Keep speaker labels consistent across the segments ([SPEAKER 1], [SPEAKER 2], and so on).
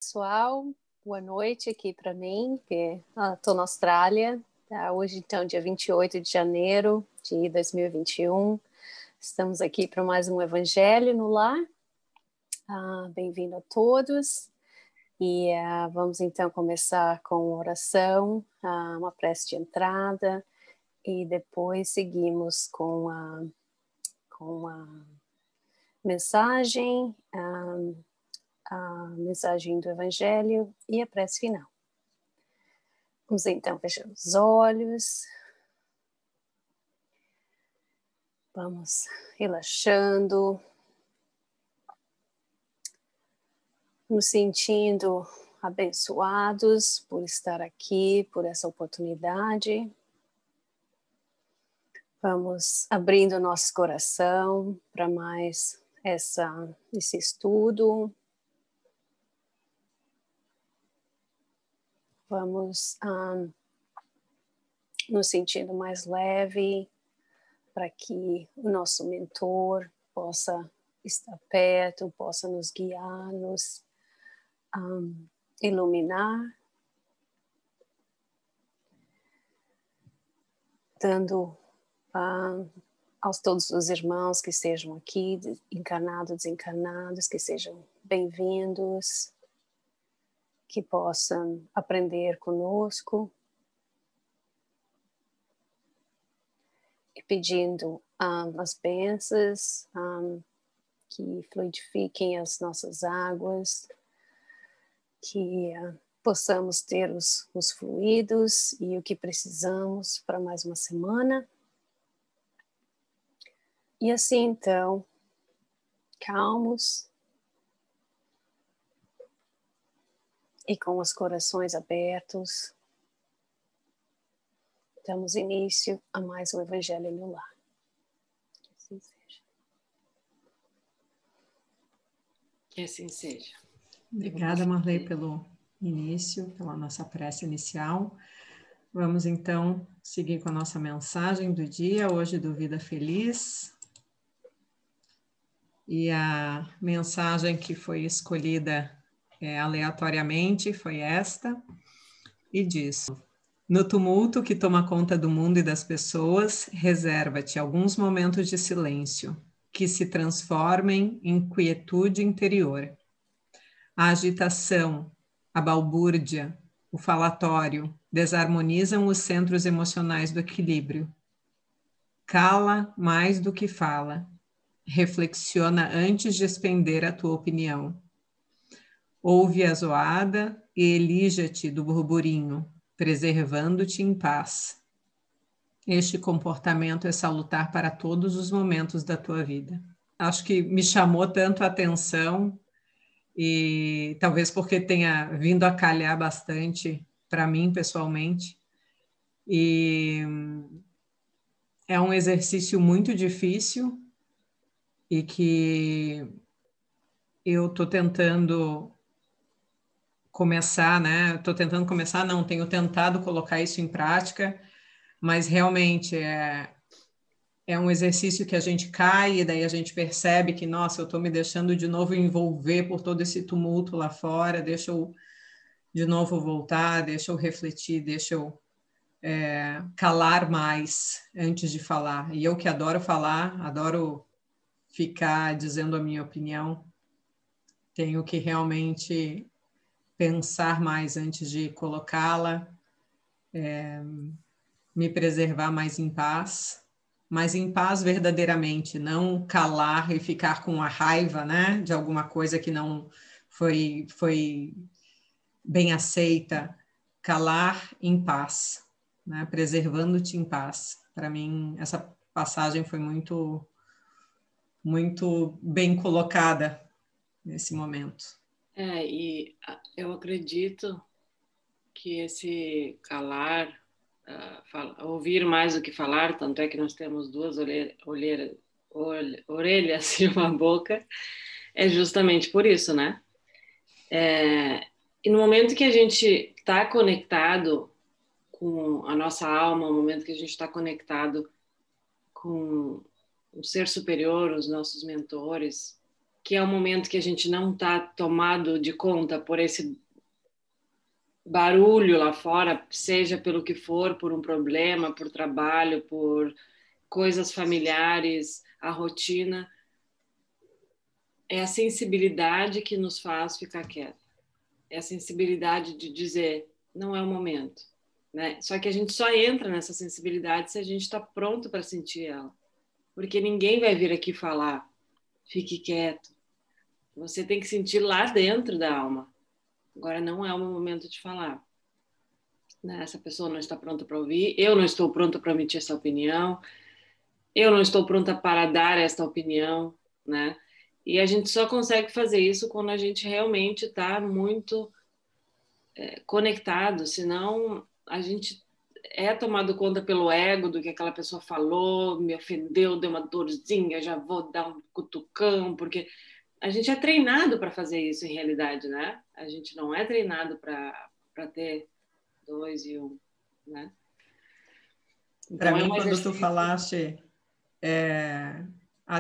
[SPEAKER 1] Pessoal, boa noite aqui para mim, que estou na Austrália, tá? Hoje então dia 28 de janeiro de 2021, estamos aqui para mais um Evangelho no Lar. Bem-vindo a todos e vamos então começar com oração, uma prece de entrada e depois seguimos com a mensagem, a mensagem do Evangelho e a prece final. Vamos então fechar os olhos. Vamos relaxando, nos sentindo abençoados por estar aqui, por essa oportunidade. Vamos abrindo nosso coração para mais esse estudo. Vamos nos sentindo mais leve para que o nosso mentor possa estar perto, possa nos guiar, nos iluminar, dando aos todos os irmãos que estejam aqui, encarnados, desencarnados, que sejam bem-vindos, que possam aprender conosco, e pedindo as bênçãos que fluidifiquem as nossas águas, que possamos ter os fluidos e o que precisamos para mais uma semana. E assim, então, calmos e com os corações abertos, damos início a mais um Evangelho no Lar. Que assim seja.
[SPEAKER 2] Que assim seja.
[SPEAKER 3] Obrigada, Marley, pelo início, pela nossa prece inicial. Vamos, então, seguir com a nossa mensagem do dia, hoje do Vida Feliz. E a mensagem que foi escolhida aleatoriamente foi esta, e diz: no tumulto que toma conta do mundo e das pessoas, reserva-te alguns momentos de silêncio, que se transformem em quietude interior. A agitação, a balbúrdia, o falatório desarmonizam os centros emocionais do equilíbrio. Cala mais do que fala. Reflexiona antes de expender a tua opinião. Ouve a zoada e elija-te do burburinho, preservando-te em paz. Este comportamento é salutar para todos os momentos da tua vida. Acho que me chamou tanto a atenção, e talvez porque tenha vindo a calhar bastante para mim pessoalmente, e é um exercício muito difícil e que eu estou tentando começar, né? Estou tentando começar, não, tenho tentado colocar isso em prática, mas realmente é um exercício que a gente cai e daí a gente percebe que, nossa, eu estou me deixando de novo envolver por todo esse tumulto lá fora, deixa eu de novo voltar, deixa eu refletir, deixa eu calar mais antes de falar. E eu que adoro falar, adoro ficar dizendo a minha opinião, tenho que realmente pensar mais antes de colocá-la, me preservar mais em paz, mas em paz verdadeiramente, não calar e ficar com a raiva, né, de alguma coisa que não foi bem aceita. Calar em paz, né, preservando-te em paz. Para mim, essa passagem foi muito, muito bem colocada nesse momento.
[SPEAKER 2] E eu acredito que esse calar, ouvir mais do que falar, tanto é que nós temos duas orelhas e uma boca, é justamente por isso, né? E no momento que a gente está conectado com a nossa alma, no momento que a gente está conectado com o ser superior, os nossos mentores, que é um momento que a gente não está tomado de conta por esse barulho lá fora, seja pelo que for, por um problema, por trabalho, por coisas familiares, a rotina, é a sensibilidade que nos faz ficar quieto. É a sensibilidade de dizer, não é o momento, né? Só que a gente só entra nessa sensibilidade se a gente está pronto para sentir ela. Porque ninguém vai vir aqui falar, fique quieto. Você tem que sentir lá dentro da alma. Agora não é o meu momento de falar. Né? Essa pessoa não está pronta para ouvir, eu não estou pronta para emitir essa opinião, eu não estou pronta para dar esta opinião, né? E a gente só consegue fazer isso quando a gente realmente está muito conectado, senão a gente é tomado conta pelo ego do que aquela pessoa falou, me ofendeu, deu uma dorzinha, já vou dar um cutucão, porque a gente é treinado para fazer isso em realidade, né? A gente não é treinado para ter 2 e 1, né?
[SPEAKER 3] Para mim, quando tu falaste,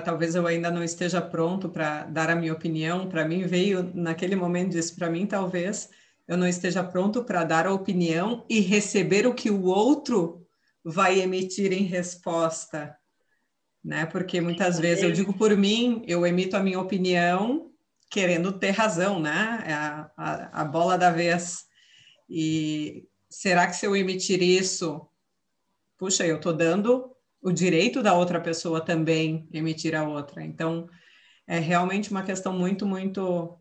[SPEAKER 3] talvez eu ainda não esteja pronto para dar a minha opinião, para mim veio naquele momento disso, para mim talvez eu não esteja pronto para dar a opinião e receber o que o outro vai emitir em resposta, né? Porque muitas vezes eu digo por mim, eu emito a minha opinião querendo ter razão, né? É a bola da vez. E será que se eu emitir isso, puxa, eu estou dando o direito da outra pessoa também emitir a outra. Então, é realmente uma questão muito, muito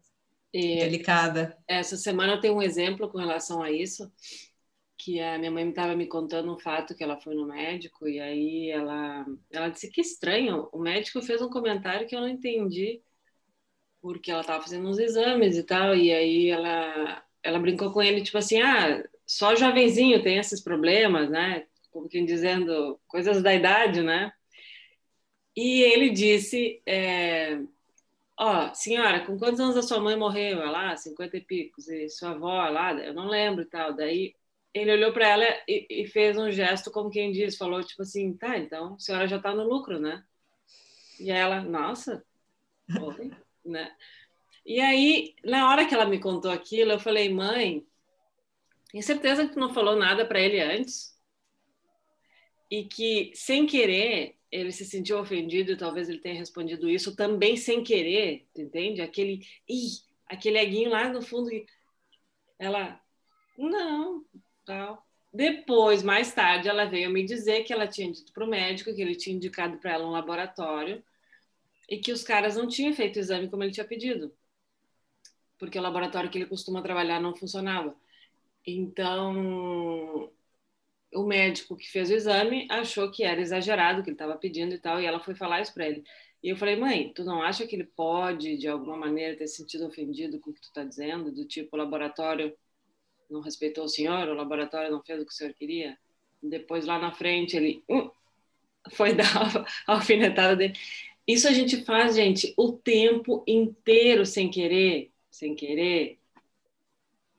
[SPEAKER 3] delicada.
[SPEAKER 2] Essa semana eu tenho um exemplo com relação a isso, que a minha mãe estava me contando um fato que ela foi no médico e aí ela disse que estranho, o médico fez um comentário que eu não entendi, porque ela estava fazendo uns exames e tal, e aí ela brincou com ele, tipo assim, só jovenzinho tem esses problemas, né? Como quem dizendo, coisas da idade, né? E ele disse, senhora, com quantos anos a sua mãe morreu? Ela, 50 e picos, e sua avó, lá, eu não lembro e tal. Daí ele olhou para ela e fez um gesto como quem diz, falou tipo assim, tá, então a senhora já tá no lucro, né? E ela, nossa, oi, né? E aí, na hora que ela me contou aquilo, eu falei, mãe, tem certeza que tu não falou nada para ele antes? E que, sem querer, ele se sentiu ofendido e talvez ele tenha respondido isso também sem querer, entende? Aquele eguinho lá no fundo. Ela, não, tal. Depois, mais tarde, ela veio me dizer que ela tinha dito para o médico que ele tinha indicado para ela um laboratório e que os caras não tinham feito o exame como ele tinha pedido, porque o laboratório que ele costuma trabalhar não funcionava. Então, o médico que fez o exame achou que era exagerado o que ele estava pedindo e tal, e ela foi falar isso para ele. E eu falei, mãe, tu não acha que ele pode, de alguma maneira, ter se sentido ofendido com o que tu está dizendo? Do tipo, o laboratório não respeitou o senhor, o laboratório não fez o que o senhor queria? Depois, lá na frente, ele foi dar a alfinetada dele. Isso a gente faz, gente, o tempo inteiro sem querer,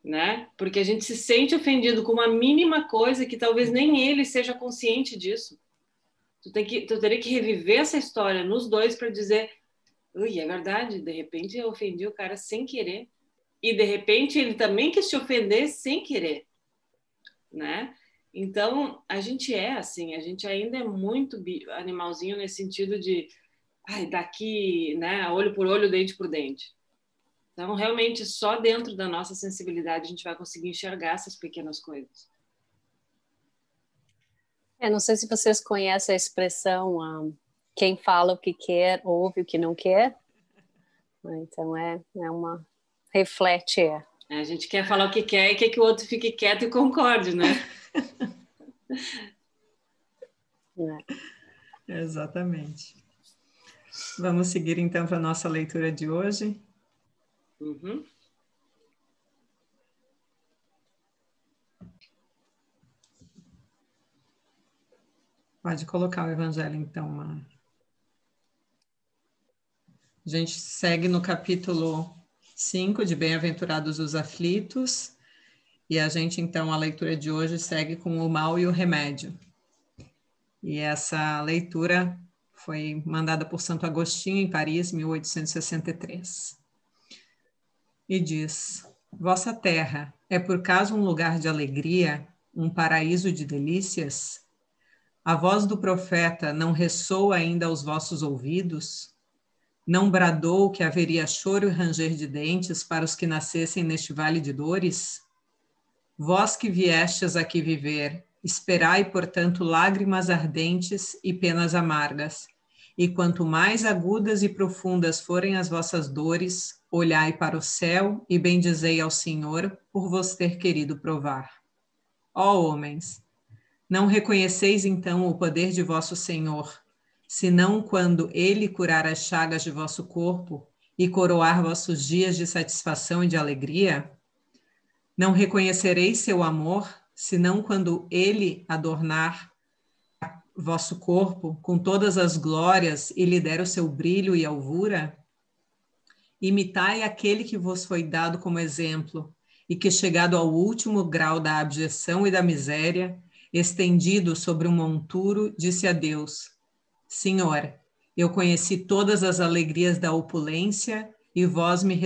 [SPEAKER 2] né? Porque a gente se sente ofendido com uma mínima coisa que talvez nem ele seja consciente disso. Tu teria que reviver essa história nos dois para dizer, ui, é verdade, de repente eu ofendi o cara sem querer. E de repente ele também quis te ofender sem querer, né? Então, a gente é assim, a gente ainda é muito animalzinho nesse sentido de daqui, né, olho por olho, dente por dente. Então, realmente, só dentro da nossa sensibilidade a gente vai conseguir enxergar essas pequenas coisas.
[SPEAKER 1] Não sei se vocês conhecem a expressão quem fala o que quer, ouve o que não quer. Então, é uma... reflete.
[SPEAKER 2] A gente quer falar o que quer e quer que o outro fique quieto e concorde, né?
[SPEAKER 3] Exatamente. Vamos seguir, então, para a nossa leitura de hoje.
[SPEAKER 2] Uhum.
[SPEAKER 3] Pode colocar o evangelho, então, Mar. A gente segue no capítulo 5 de Bem-aventurados os aflitos, e a gente, então, a leitura de hoje segue com o mal e o remédio. E essa leitura Foi mandada por Santo Agostinho em Paris, 1863. E diz: Vossa terra é por caso um lugar de alegria, um paraíso de delícias? A voz do profeta não ressoa ainda aos vossos ouvidos? Não bradou que haveria choro e ranger de dentes para os que nascessem neste vale de dores? Vós que viestes aqui viver, esperai, portanto, lágrimas ardentes e penas amargas. E quanto mais agudas e profundas forem as vossas dores, olhai para o céu e bendizei ao Senhor por vos ter querido provar. Ó homens, não reconheceis então o poder de vosso Senhor, senão quando ele curar as chagas de vosso corpo e coroar vossos dias de satisfação e de alegria? Não reconhecereis seu amor, senão quando ele adornar vosso corpo com todas as glórias e lhe der o seu brilho e alvura? Imitai aquele que vos foi dado como exemplo, e que, chegado ao último grau da abjeção e da miséria, estendido sobre um monturo, disse a Deus: Senhor, eu conheci todas as alegrias da opulência, e vós me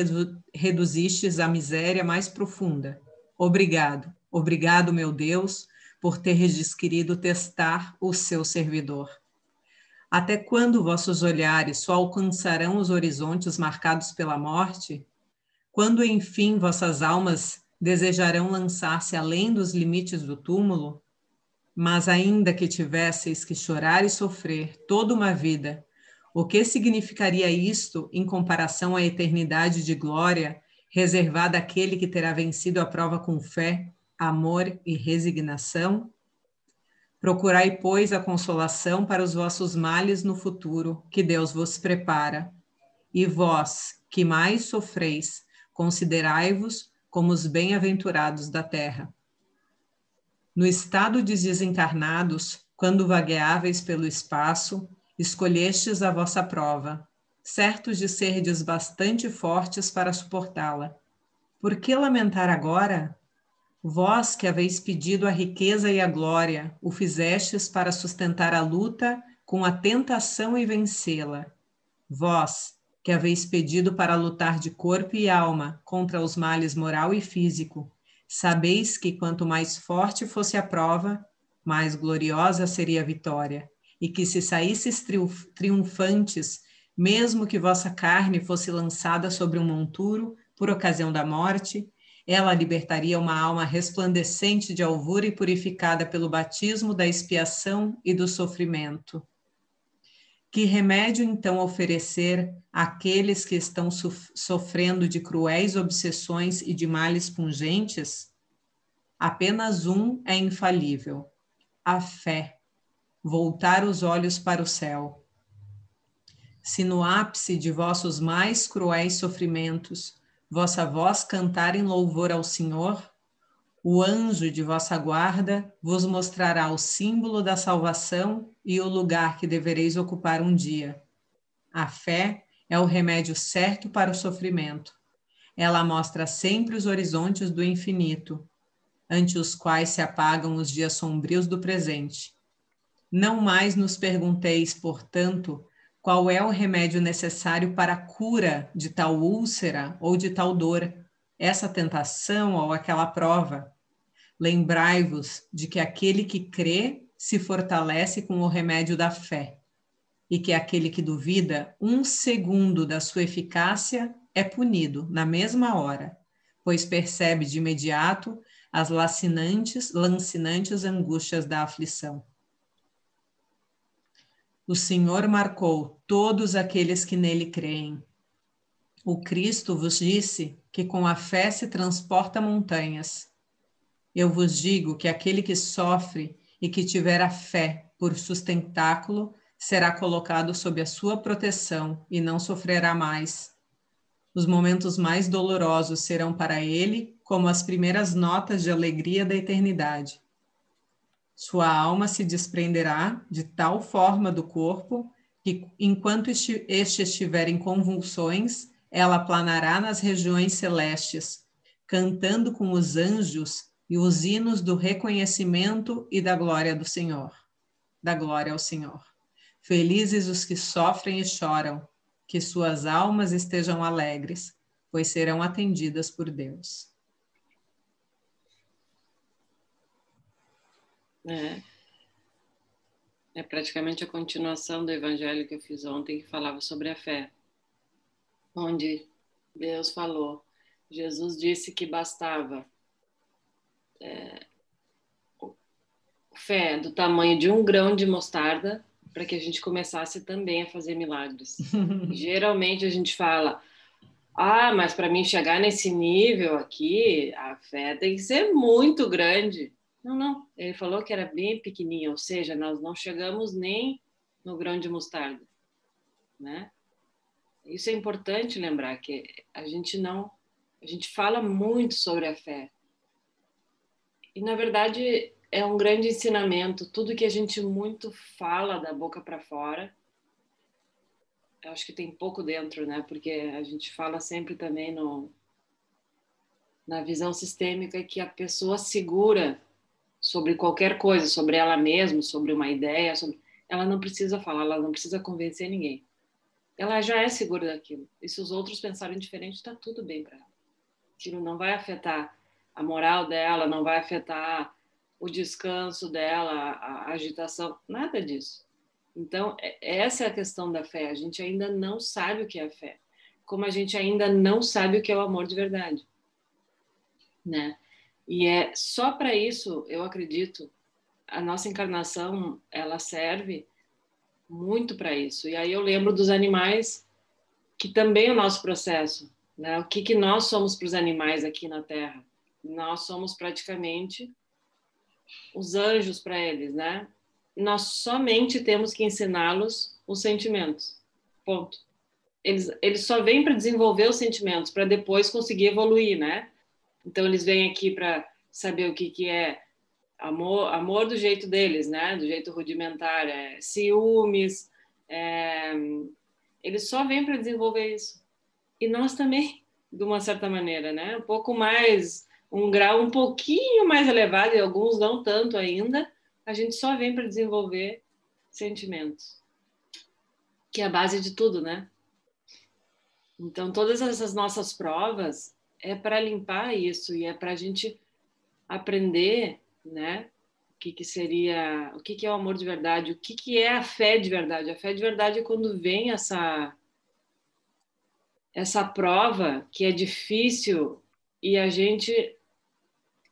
[SPEAKER 3] reduzistes à miséria mais profunda. Obrigado, obrigado, meu Deus, por teres querido testar o seu servidor. Até quando vossos olhares só alcançarão os horizontes marcados pela morte? Quando, enfim, vossas almas desejarão lançar-se além dos limites do túmulo? Mas ainda que tivesseis que chorar e sofrer toda uma vida, o que significaria isto em comparação à eternidade de glória reservada àquele que terá vencido a prova com fé, amor e resignação? Procurai, pois, a consolação para os vossos males no futuro, que Deus vos prepara. E vós, que mais sofreis, considerai-vos como os bem-aventurados da terra. No estado de desencarnados, quando vagueáveis pelo espaço, escolhestes a vossa prova, certos de serdes bastante fortes para suportá-la. Por que lamentar agora? Vós que haveis pedido a riqueza e a glória, o fizestes para sustentar a luta com a tentação e vencê-la. Vós que haveis pedido para lutar de corpo e alma contra os males moral e físico, sabeis que quanto mais forte fosse a prova, mais gloriosa seria a vitória, e que se saísseis triunfantes, mesmo que vossa carne fosse lançada sobre um monturo por ocasião da morte, ela libertaria uma alma resplandecente de alvura e purificada pelo batismo da expiação e do sofrimento. Que remédio, então, oferecer àqueles que estão sofrendo de cruéis obsessões e de males pungentes? Apenas um é infalível: a fé, voltar os olhos para o céu. Se no ápice de vossos mais cruéis sofrimentos vossa voz cantar em louvor ao Senhor, o anjo de vossa guarda vos mostrará o símbolo da salvação e o lugar que devereis ocupar um dia. A fé é o remédio certo para o sofrimento. Ela mostra sempre os horizontes do infinito, ante os quais se apagam os dias sombrios do presente. Não mais nos pergunteis, portanto, qual é o remédio necessário para a cura de tal úlcera ou de tal dor, essa tentação ou aquela prova. Lembrai-vos de que aquele que crê se fortalece com o remédio da fé, e que aquele que duvida 1 segundo da sua eficácia é punido na mesma hora, pois percebe de imediato as lancinantes angústias da aflição. O Senhor marcou todos aqueles que nele creem. O Cristo vos disse que com a fé se transporta montanhas. Eu vos digo que aquele que sofre e que tiver a fé por sustentáculo será colocado sob a sua proteção e não sofrerá mais. Os momentos mais dolorosos serão para ele como as primeiras notas de alegria da eternidade. Sua alma se desprenderá de tal forma do corpo que, enquanto este estiver em convulsões, ela planará nas regiões celestes, cantando com os anjos e os hinos do reconhecimento e da glória do Senhor, da glória ao Senhor. Felizes os que sofrem e choram, que suas almas estejam alegres, pois serão atendidas por Deus.
[SPEAKER 2] É praticamente a continuação do evangelho que eu fiz ontem, que falava sobre a fé, onde Deus falou, Jesus disse que bastava fé do tamanho de um grão de mostarda para que a gente começasse também a fazer milagres. Geralmente a gente fala, mas para mim chegar nesse nível aqui, a fé tem que ser muito grande. Não. Ele falou que era bem pequenininho, ou seja, nós não chegamos nem no grão de mostarda, né? Isso é importante lembrar, que a gente fala muito sobre a fé. E, na verdade, é um grande ensinamento. Tudo que a gente muito fala da boca para fora, eu acho que tem pouco dentro, né? Porque a gente fala sempre também na visão sistêmica que a pessoa segura sobre qualquer coisa, sobre ela mesma, sobre uma ideia, ela não precisa falar, ela não precisa convencer ninguém. Ela já é segura daquilo. E se os outros pensarem diferente, está tudo bem para ela. Aquilo não vai afetar a moral dela, não vai afetar o descanso dela, a agitação, nada disso. Então, essa é a questão da fé. A gente ainda não sabe o que é a fé. Como a gente ainda não sabe o que é o amor de verdade, né? E é só para isso, eu acredito, a nossa encarnação, ela serve muito para isso. E aí eu lembro dos animais, que também é o nosso processo, né? O que nós somos para os animais aqui na Terra? Nós somos praticamente os anjos para eles, né? Nós somente temos que ensiná-los os sentimentos. Ponto. Eles só vêm para desenvolver os sentimentos, para depois conseguir evoluir, né? Então eles vêm aqui para saber o que é amor do jeito deles, né? Do jeito rudimentar, ciúmes. Eles só vêm para desenvolver isso. E nós também, de uma certa maneira, né? Um pouco mais, um grau um pouquinho mais elevado, e alguns não tanto ainda, a gente só vem para desenvolver sentimentos, que é a base de tudo, né? Então, todas essas nossas provas é para limpar isso, e é para a gente aprender, né? O que é o amor de verdade, o que é a fé de verdade. A fé de verdade é quando vem essa prova que é difícil e a gente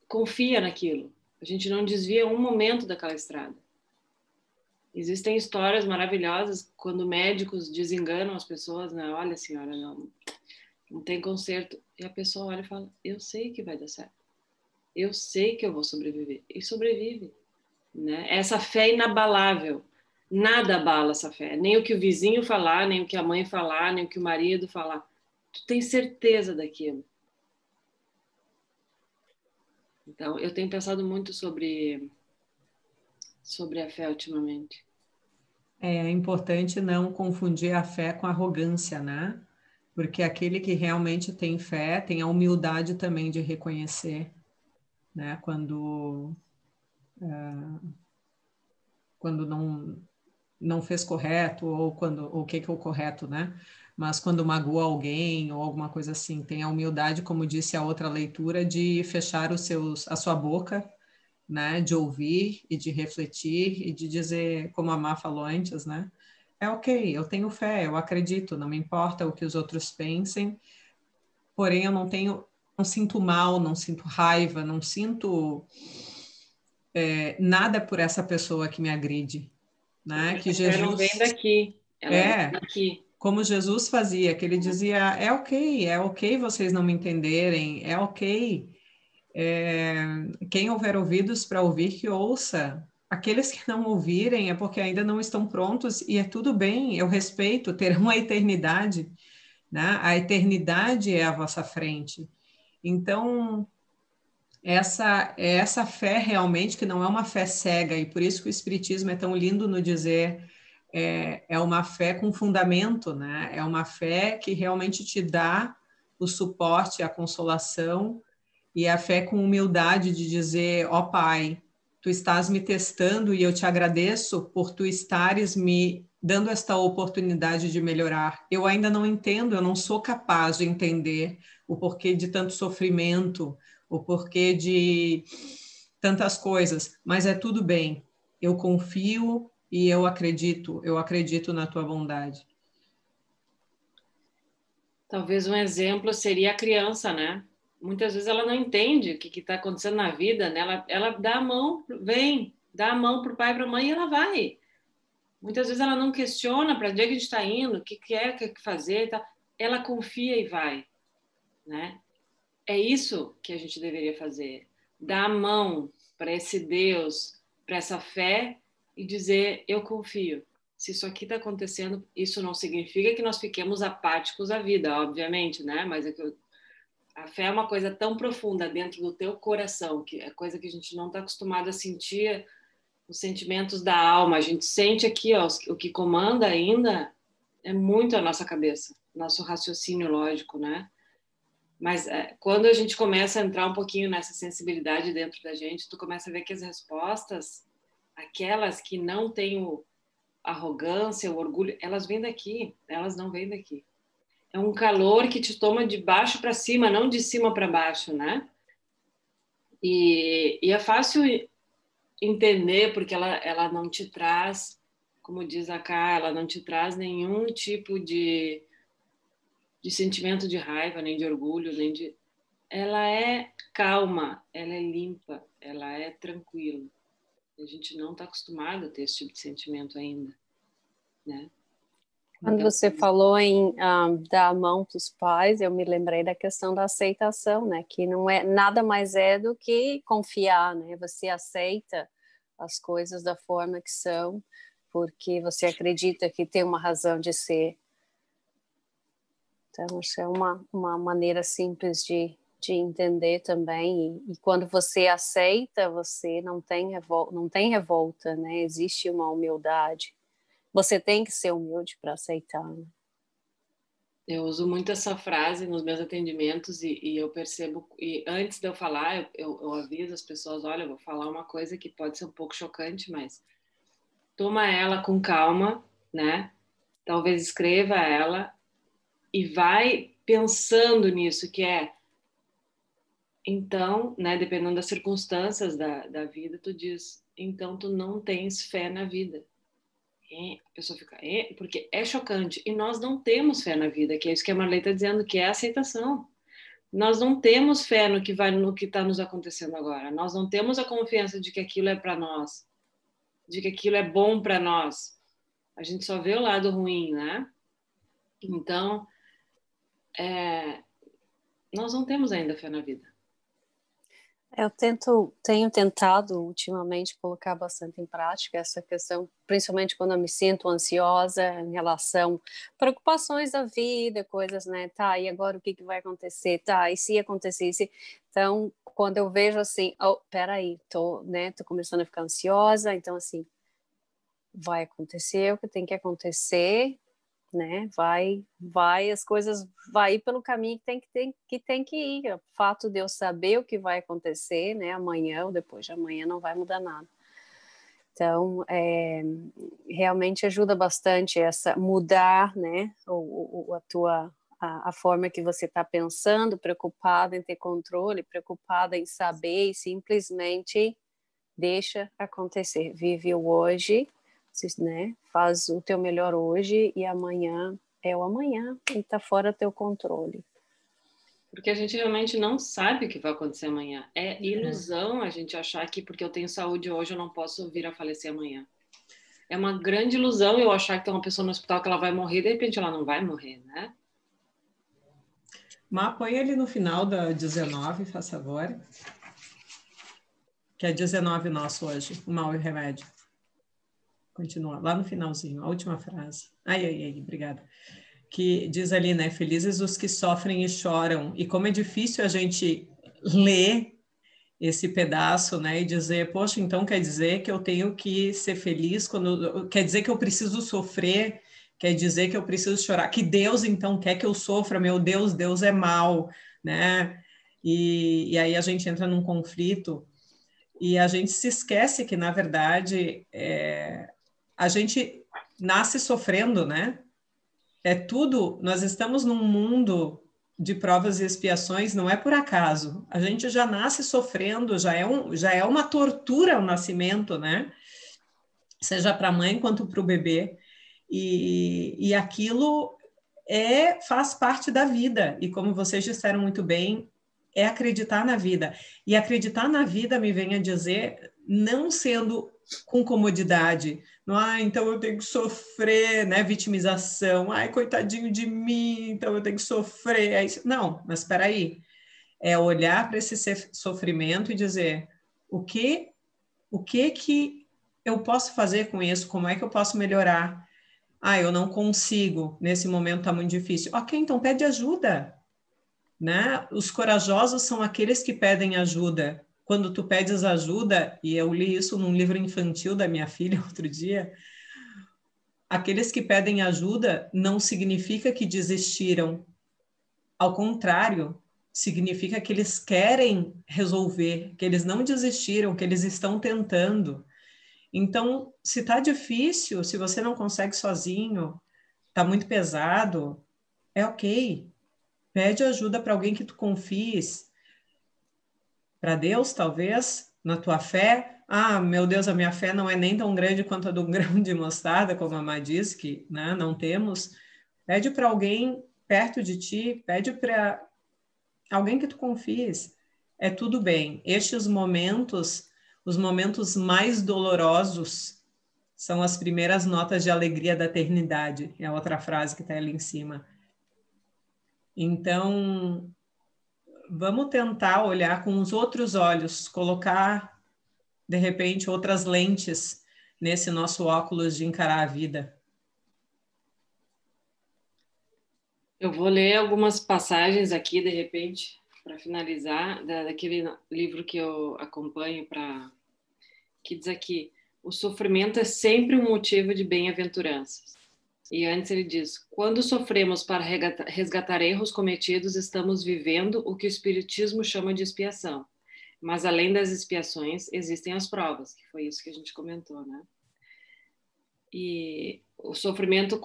[SPEAKER 2] confia naquilo. A gente não desvia um momento daquela estrada. Existem histórias maravilhosas quando médicos desenganam as pessoas, né? Olha, senhora, não tem conserto. E a pessoa olha e fala, eu sei que vai dar certo. Eu sei que eu vou sobreviver. E sobrevive, né? Essa fé é inabalável. Nada abala essa fé. Nem o que o vizinho falar, nem o que a mãe falar, nem o que o marido falar. Tu tem certeza daquilo. Então, eu tenho pensado muito sobre a fé ultimamente.
[SPEAKER 3] É importante não confundir a fé com a arrogância, né? Porque aquele que realmente tem fé tem a humildade também de reconhecer, né? Quando não fez correto, ou o que é o correto, né? Mas quando magoa alguém ou alguma coisa assim, tem a humildade, como disse a outra leitura, de fechar a sua boca, né? De ouvir e de refletir e de dizer, como a Má falou antes, né? É ok, eu tenho fé, eu acredito, não me importa o que os outros pensem, porém eu não sinto mal, não sinto raiva, não sinto nada por essa pessoa que me agride, né? Que
[SPEAKER 2] Jesus não vem daqui, ela vem daqui.
[SPEAKER 3] Como Jesus fazia, que ele dizia, é ok vocês não me entenderem, é ok. Quem houver ouvidos para ouvir, que ouça. Aqueles que não ouvirem é porque ainda não estão prontos e é tudo bem, eu respeito, terão a eternidade, né? A eternidade é à vossa frente. Então, essa fé realmente que não é uma fé cega, e por isso que o Espiritismo é tão lindo no dizer é uma fé com fundamento, né? É uma fé que realmente te dá o suporte, a consolação, e a fé com humildade de dizer, Pai, tu estás me testando e eu te agradeço por tu estares me dando esta oportunidade de melhorar. Eu ainda não entendo, eu não sou capaz de entender o porquê de tanto sofrimento, o porquê de tantas coisas, mas é tudo bem. Eu confio e eu acredito na tua bondade.
[SPEAKER 2] Talvez um exemplo seria a criança, né? Muitas vezes ela não entende o que está acontecendo na vida, né? Ela dá a mão, vem, dá a mão para o pai e para a mãe e ela vai. Muitas vezes ela não questiona para onde é que a gente está indo, o que quer fazer, tá? Ela confia e vai, né? É isso que a gente deveria fazer, dar a mão para esse Deus, para essa fé e dizer, eu confio. Se isso aqui está acontecendo, isso não significa que nós fiquemos apáticos à vida, obviamente, né? Mas é que a fé é uma coisa tão profunda dentro do teu coração, que é coisa que a gente não está acostumado a sentir, os sentimentos da alma. A gente sente aqui, ó, o que comanda ainda é muito a nossa cabeça, nosso raciocínio lógico, né? Mas quando a gente começa a entrar um pouquinho nessa sensibilidade dentro da gente, tu começa a ver que as respostas, aquelas que não têm arrogância, o orgulho, elas vêm daqui, elas não vêm daqui. É um calor que te toma de baixo para cima, não de cima para baixo, né? E é fácil entender porque ela não te traz, como diz a Ká, ela não te traz nenhum tipo de sentimento de raiva, nem de orgulho, nem de... Ela é calma, ela é limpa, ela é tranquila. A gente não está acostumado a ter esse tipo de sentimento ainda, né?
[SPEAKER 1] Quando você falou em dar a mão para os pais, eu me lembrei da questão da aceitação, né? Que não é nada mais é do que confiar, né? Você aceita as coisas da forma que são, porque você acredita que tem uma razão de ser. Então, isso é uma maneira simples de entender também. E quando você aceita, você não tem revolta, né? Existe uma humildade. Você tem que ser humilde para aceitar. Né?
[SPEAKER 2] Eu uso muito essa frase nos meus atendimentos e eu percebo, e antes de eu falar, eu aviso as pessoas, olha, eu vou falar uma coisa que pode ser um pouco chocante, mas toma ela com calma, né? Talvez escreva ela e vai pensando nisso, que é, então, né, dependendo das circunstâncias da vida, tu diz, então tu não tens fé na vida. A pessoa fica, porque é chocante. E nós não temos fé na vida, que é isso que a Marley está dizendo, que é a aceitação. Nós não temos fé no que está nos acontecendo agora. Nós não temos a confiança de que aquilo é para nós, de que aquilo é bom para nós. A gente só vê o lado ruim, né? Então, nós não temos ainda fé na vida.
[SPEAKER 1] Eu tenho tentado ultimamente colocar bastante em prática essa questão, principalmente quando eu me sinto ansiosa em relação a preocupações da vida, coisas, né? Tá, e agora o que vai acontecer? Tá, e se acontecesse? Então, quando eu vejo assim, peraí, tô começando a ficar ansiosa, então assim, vai acontecer o que tem que acontecer, né? As coisas vai ir pelo caminho que tem que ir. O fato de eu saber o que vai acontecer, né? Amanhã ou depois de amanhã não vai mudar nada. Então, realmente ajuda bastante essa mudar, né? A forma que você está pensando, preocupada em ter controle, preocupada em saber e simplesmente deixa acontecer. Vive o hoje, né? Faz o teu melhor hoje e amanhã é o amanhã e está fora do teu controle.
[SPEAKER 2] Porque a gente realmente não sabe o que vai acontecer amanhã. É ilusão a gente achar que porque eu tenho saúde hoje eu não posso vir a falecer amanhã. É uma grande ilusão eu achar que tem uma pessoa no hospital que ela vai morrer e de repente ela não vai morrer, né?
[SPEAKER 3] Mas põe ele no final da 19, faz favor. Que é 19 nosso hoje, o mal e o remédio. Continua, lá no finalzinho, a última frase. Ai, obrigada. Que diz ali, né, felizes os que sofrem e choram. E como é difícil a gente ler esse pedaço, né, e dizer, poxa, então quer dizer que eu tenho que ser feliz, quer dizer que eu preciso sofrer, quer dizer que eu preciso chorar, que Deus então quer que eu sofra, meu Deus, Deus é mau, né? E aí a gente entra num conflito e a gente se esquece que, na verdade, a gente nasce sofrendo, né? É tudo, nós estamos num mundo de provas e expiações, não é por acaso. A gente já nasce sofrendo, já é uma tortura o nascimento, né? Seja para a mãe quanto para o bebê. E aquilo faz parte da vida. E como vocês disseram muito bem, é acreditar na vida. E acreditar na vida me vem a dizer, não sendo com comodidade. Então eu tenho que sofrer, né? Vitimização. Ai, coitadinho de mim, então eu tenho que sofrer. É isso. Não, mas espera aí. É olhar para esse sofrimento e dizer o que eu posso fazer com isso? Como é que eu posso melhorar? Eu não consigo, nesse momento está muito difícil. Ok, então pede ajuda, né? Os corajosos são aqueles que pedem ajuda. Quando tu pedes ajuda, e eu li isso num livro infantil da minha filha outro dia, aqueles que pedem ajuda não significa que desistiram. Ao contrário, significa que eles querem resolver, que eles não desistiram, que eles estão tentando. Então, se está difícil, se você não consegue sozinho, está muito pesado, é ok. Pede ajuda para alguém que tu confies. Para Deus, talvez, na tua fé. Meu Deus, a minha fé não é nem tão grande quanto a do grão de mostarda, como a Má diz, que, né, não temos. Pede para alguém perto de ti, pede para alguém que tu confies. É tudo bem. Estes momentos, os momentos mais dolorosos, são as primeiras notas de alegria da eternidade. É a outra frase que está ali em cima. Então, vamos tentar olhar com os outros olhos, colocar, de repente, outras lentes nesse nosso óculos de encarar a vida.
[SPEAKER 2] Eu vou ler algumas passagens aqui, de repente, para finalizar, daquele livro que eu acompanho, que diz aqui: o sofrimento é sempre um motivo de bem-aventuranças. E antes ele diz: quando sofremos para resgatar erros cometidos, estamos vivendo o que o Espiritismo chama de expiação. Mas além das expiações, existem as provas, que foi isso que a gente comentou, né? E o sofrimento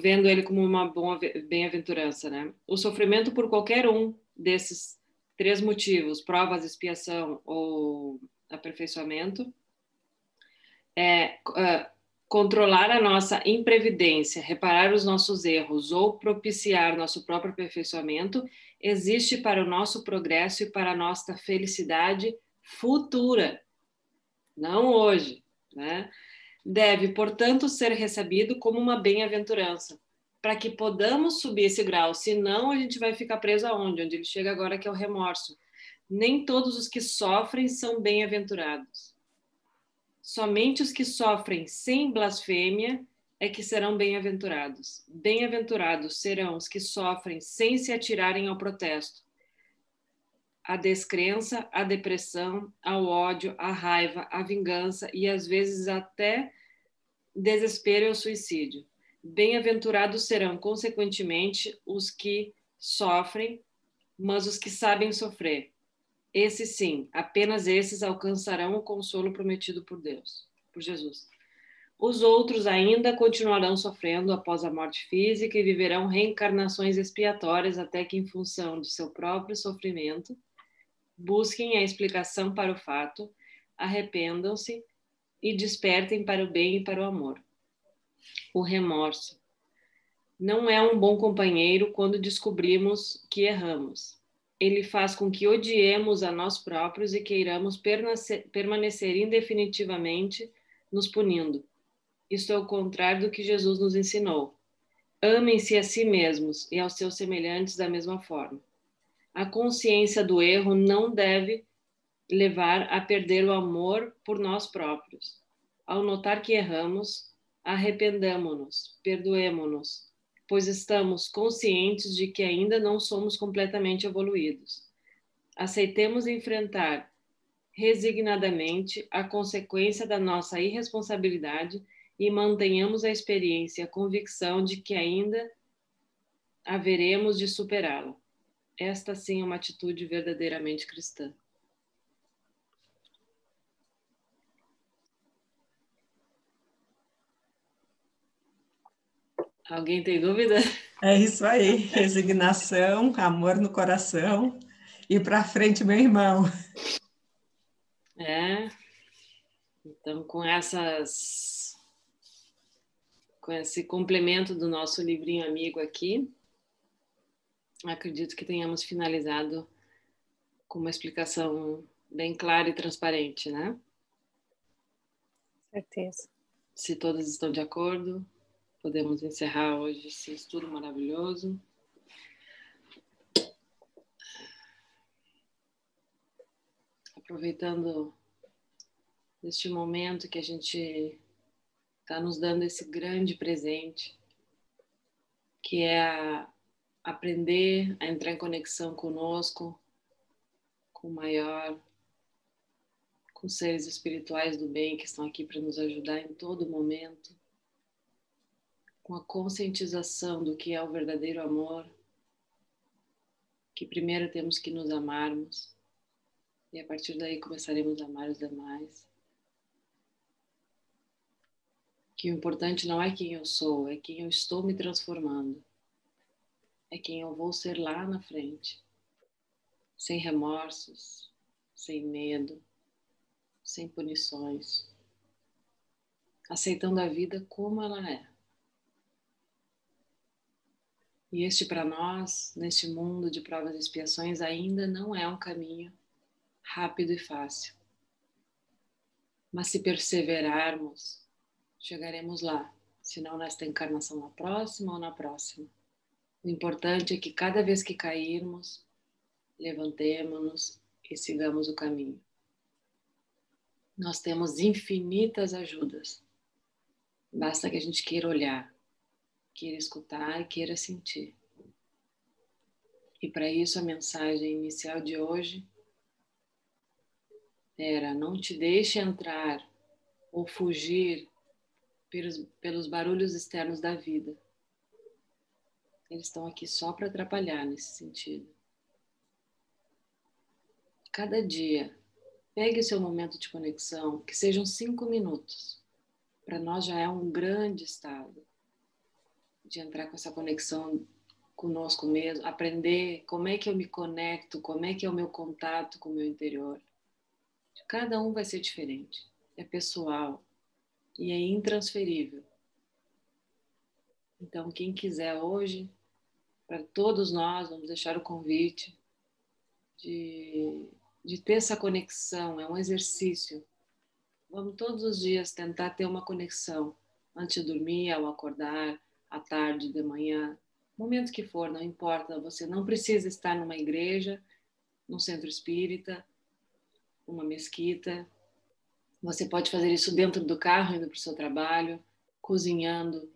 [SPEAKER 2] vendo ele como uma boa bem-aventurança, né? O sofrimento por qualquer um desses três motivos, provas, expiação ou aperfeiçoamento, controlar a nossa imprevidência, reparar os nossos erros ou propiciar nosso próprio aperfeiçoamento, existe para o nosso progresso e para a nossa felicidade futura, não hoje, né? Deve, portanto, ser recebido como uma bem-aventurança, para que podamos subir esse grau, senão a gente vai ficar preso aonde? Onde ele chega agora, que é o remorso. Nem todos os que sofrem são bem-aventurados. Somente os que sofrem sem blasfêmia é que serão bem-aventurados. Bem-aventurados serão os que sofrem sem se atirarem ao protesto, à descrença, à depressão, ao ódio, à raiva, à vingança e às vezes até desespero e ao suicídio. Bem-aventurados serão, consequentemente, os que sofrem, mas os que sabem sofrer. Esses sim, apenas esses alcançarão o consolo prometido por Deus, por Jesus. Os outros ainda continuarão sofrendo após a morte física e viverão reencarnações expiatórias até que, em função de seu próprio sofrimento, busquem a explicação para o fato, arrependam-se e despertem para o bem e para o amor. O remorso não é um bom companheiro quando descobrimos que erramos. Ele faz com que odiemos a nós próprios e queiramos permanecer indefinitivamente nos punindo. Isto é o contrário do que Jesus nos ensinou. Amem-se a si mesmos e aos seus semelhantes da mesma forma. A consciência do erro não deve levar a perder o amor por nós próprios. Ao notar que erramos, arrependamo-nos, perdoemo-nos, pois estamos conscientes de que ainda não somos completamente evoluídos. Aceitemos enfrentar resignadamente a consequência da nossa irresponsabilidade e mantenhamos a experiência e a convicção de que ainda haveremos de superá-la. Esta sim é uma atitude verdadeiramente cristã. Alguém tem dúvida?
[SPEAKER 3] É isso aí, resignação, amor no coração e para frente, meu irmão.
[SPEAKER 2] É, então com esse complemento do nosso livrinho amigo aqui, acredito que tenhamos finalizado com uma explicação bem clara e transparente, né?
[SPEAKER 1] Certeza.
[SPEAKER 2] Se todos estão de acordo, podemos encerrar hoje esse estudo maravilhoso. Aproveitando este momento que a gente está nos dando esse grande presente, que é aprender a entrar em conexão conosco, com o maior, com seres espirituais do bem que estão aqui para nos ajudar em todo momento, com a conscientização do que é o verdadeiro amor, que primeiro temos que nos amarmos e a partir daí começaremos a amar os demais. Que o importante não é quem eu sou, é quem eu estou me transformando, é quem eu vou ser lá na frente, sem remorsos, sem medo, sem punições, aceitando a vida como ela é. E este para nós, neste mundo de provas e expiações, ainda não é um caminho rápido e fácil. Mas se perseverarmos, chegaremos lá, se não nesta encarnação, na próxima ou na próxima. O importante é que cada vez que cairmos, levantemo-nos e sigamos o caminho. Nós temos infinitas ajudas. Basta que a gente queira olhar, queira escutar e queira sentir. E para isso a mensagem inicial de hoje era: não te deixe entrar ou fugir pelos barulhos externos da vida. Eles estão aqui só para atrapalhar nesse sentido. Cada dia, pegue o seu momento de conexão, que sejam 5 minutos. Para nós já é um grande estado de entrar com essa conexão conosco mesmo, aprender como é que eu me conecto, como é que é o meu contato com o meu interior. Cada um vai ser diferente, é pessoal e é intransferível. Então, quem quiser hoje, para todos nós, vamos deixar o convite de ter essa conexão, é um exercício. Vamos todos os dias tentar ter uma conexão, antes de dormir, ao acordar, à tarde, de manhã, momento que for, não importa, você não precisa estar numa igreja, num centro espírita, numa mesquita, você pode fazer isso dentro do carro, indo para o seu trabalho, cozinhando,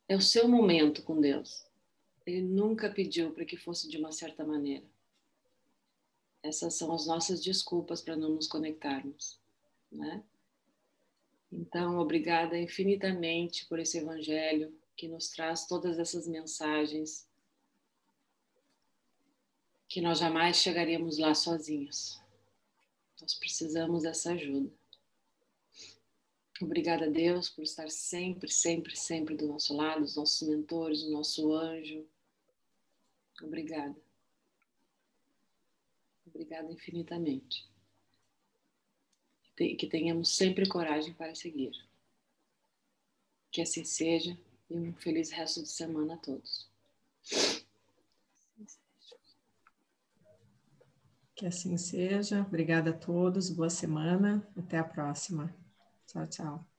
[SPEAKER 2] é o seu momento com Deus. Ele nunca pediu para que fosse de uma certa maneira. Essas são as nossas desculpas para não nos conectarmos, né? Então, obrigada infinitamente por esse evangelho que nos traz todas essas mensagens que nós jamais chegaríamos lá sozinhos. Nós precisamos dessa ajuda. Obrigada a Deus por estar sempre, sempre, sempre do nosso lado, os nossos mentores, o nosso anjo. Obrigada. Obrigada infinitamente. Que tenhamos sempre coragem para seguir. Que assim seja e um feliz resto de semana a todos.
[SPEAKER 3] Que assim seja. Obrigada a todos. Boa semana. Até a próxima. Tchau, tchau.